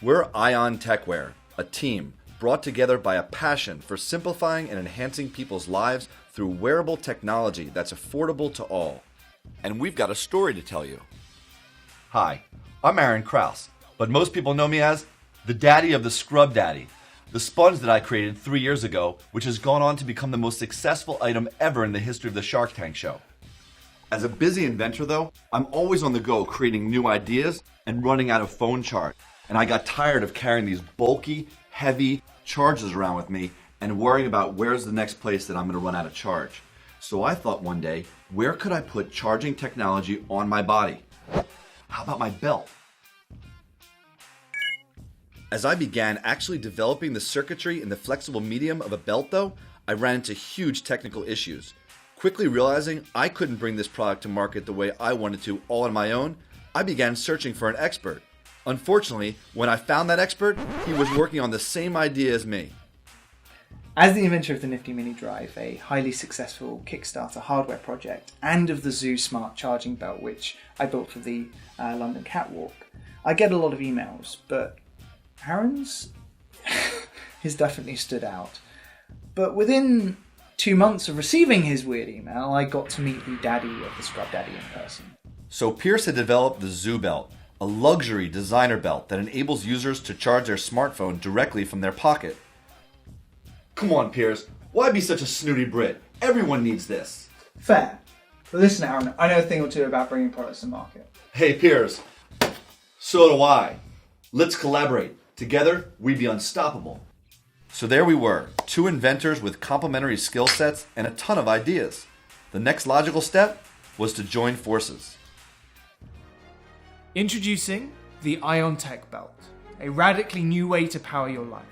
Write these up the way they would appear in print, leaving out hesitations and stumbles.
We're Ion Techwear, a team brought together by a passion for simplifying and enhancing people's lives through wearable technology that's affordable to all. And we've got a story to tell you. Hi, I'm Aaron Kraus, but most people know me as the daddy of the Scrub Daddy, the sponge that I created 3 years ago, which has gone on to become the most successful item ever in the history of the Shark Tank show. As a busy inventor though, I'm always on the go creating new ideas and running out of phone charge. And I got tired of carrying these bulky, heavy chargers around with me and worrying about where's the next place that I'm going to run out of charge. So I thought one day, where could I put charging technology on my body? How about my belt? As I began actually developing the circuitry in the flexible medium of a belt though, I ran into huge technical issues. Quickly realizing I couldn't bring this product to market the way I wanted to all on my own, I began searching for an expert. Unfortunately, when I found that expert, he was working on the same idea as me. As the inventor of the Nifty Mini Drive, a highly successful Kickstarter hardware project, and of the Zoo Smart charging belt, which I built for the London Catwalk, I get a lot of emails, but Aaron's has definitely stood out. But within 2 months of receiving his weird email, I got to meet the daddy of the Scrub Daddy in person. So Pierce had developed the Zoo Belt, a luxury designer belt that enables users to charge their smartphone directly from their pocket. Come on, Piers, why be such a snooty Brit? Everyone needs this. Fair. But listen, Aaron, I know a thing or two about bringing products to market. Hey, Piers, so do I. Let's collaborate. Together, we'd be unstoppable. So there we were, two inventors with complementary skill sets and a ton of ideas. The next logical step was to join forces. Introducing the Ion Tech Belt, a radically new way to power your life.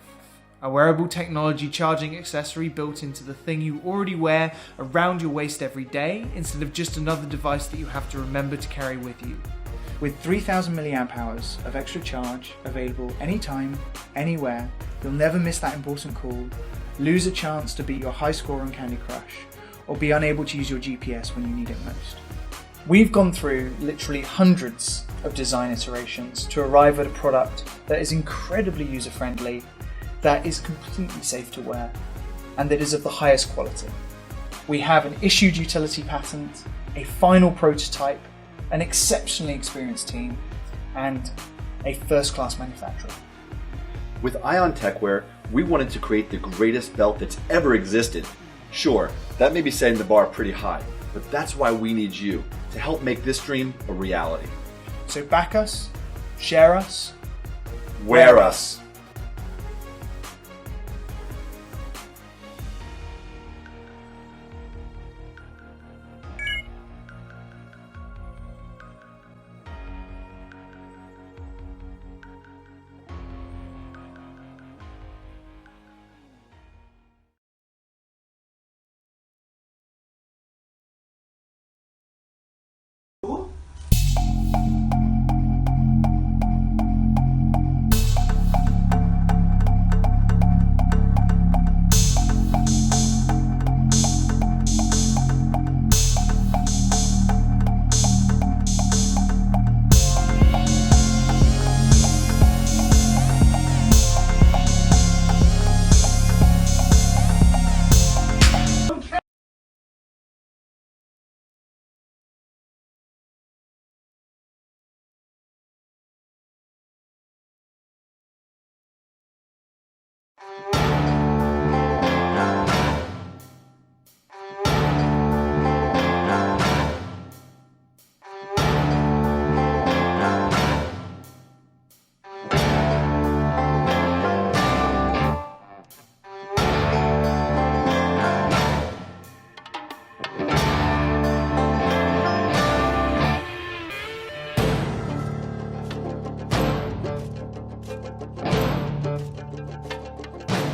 A wearable technology charging accessory built into the thing you already wear around your waist every day, instead of just another device that you have to remember to carry with you. With 3000 milliamp hours of extra charge available anytime, anywhere, you'll never miss that important call, lose a chance to beat your high score on Candy Crush, or be unable to use your GPS when you need it most. We've gone through literally hundreds of design iterations to arrive at a product that is incredibly user-friendly, that is completely safe to wear, and that is of the highest quality. We have an issued utility patent, a final prototype, an exceptionally experienced team, and a first-class manufacturer. With Ion Techwear, we wanted to create the greatest belt that's ever existed. Sure, that may be setting the bar pretty high, but that's why we need you to help make this dream a reality. So back us, share us, Wear us.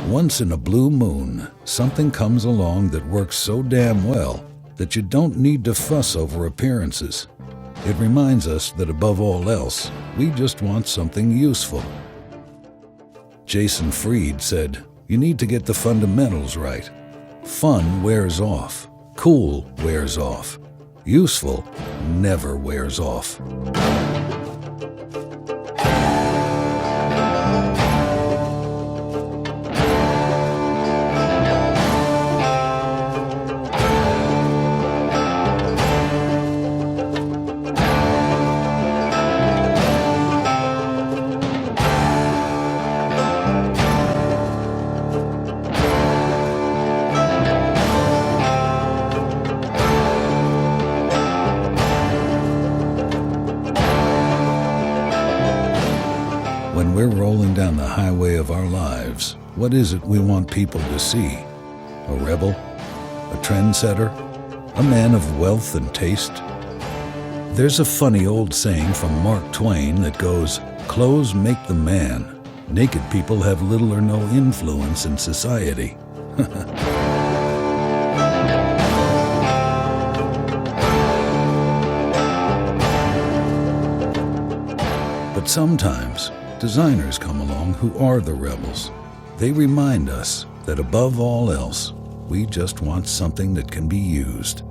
Once in a blue moon, something comes along that works so damn well that you don't need to fuss over appearances. It reminds us that above all else, we just want something useful. Jason Fried said, "You need to get the fundamentals right. Fun wears off. Cool wears off. Useful never wears off." When we're rolling down the highway of our lives, what is it we want people to see? A rebel? A trendsetter? A man of wealth and taste? There's a funny old saying from Mark Twain that goes, "Clothes make the man. Naked people have little or no influence in society." But sometimes, designers come along who are the rebels. They remind us that above all else, we just want something that can be used.